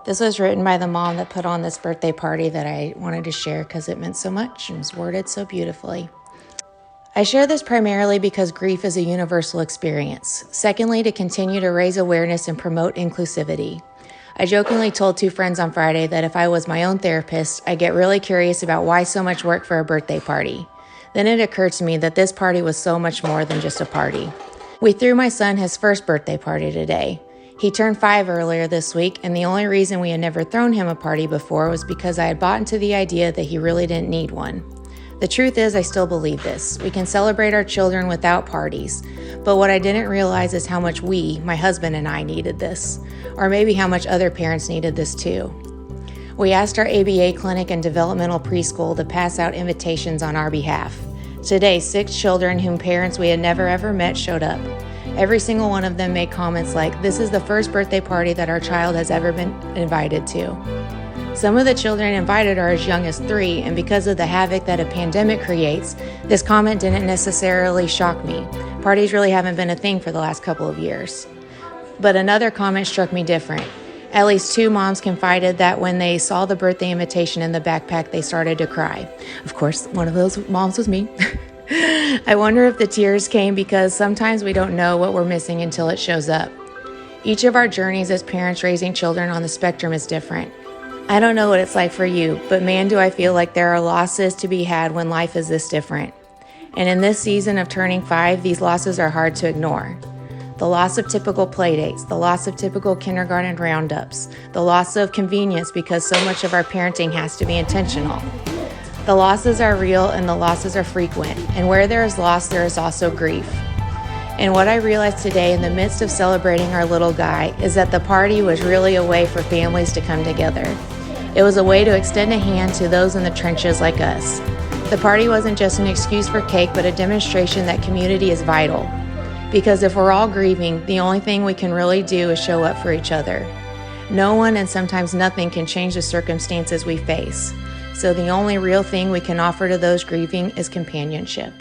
This was written by the mom that put on this birthday party that I wanted to share because it meant so much and was worded so beautifully. I share this primarily because grief is a universal experience. Secondly, to continue to raise awareness and promote inclusivity. I jokingly told two friends on Friday that if I was my own therapist, I'd get really curious about why so much work for a birthday party. Then it occurred to me that this party was so much more than just a party. We threw my son his first birthday party today. He turned 5 earlier this week, and the only reason we had never thrown him a party before was because I had bought into the idea that he really didn't need one. The truth is, I still believe this. We can celebrate our children without parties, but what I didn't realize is how much we, my husband and I, needed this, or maybe how much other parents needed this too. We asked our ABA clinic and developmental preschool to pass out invitations on our behalf. Today, 6 children whom parents we had never ever met showed up. Every single one of them made comments like, "This is the first birthday party that our child has ever been invited to." Some of the children invited are as young as 3, and because of the havoc that a pandemic creates, this comment didn't necessarily shock me. Parties really haven't been a thing for the last couple of years. But another comment struck me different. At least 2 moms confided that when they saw the birthday invitation in the backpack, they started to cry. Of course, one of those moms was me. I wonder if the tears came because sometimes we don't know what we're missing until it shows up. Each of our journeys as parents raising children on the spectrum is different. I don't know what it's like for you, but man, do I feel like there are losses to be had when life is this different. And in this season of turning 5, these losses are hard to ignore. The loss of typical playdates, the loss of typical kindergarten roundups, the loss of convenience because so much of our parenting has to be intentional. The losses are real and the losses are frequent, and where there is loss, there is also grief. And what I realized today in the midst of celebrating our little guy is that the party was really a way for families to come together. It was a way to extend a hand to those in the trenches like us. The party wasn't just an excuse for cake, but a demonstration that community is vital. Because if we're all grieving, the only thing we can really do is show up for each other. No one and sometimes nothing can change the circumstances we face. So the only real thing we can offer to those grieving is companionship.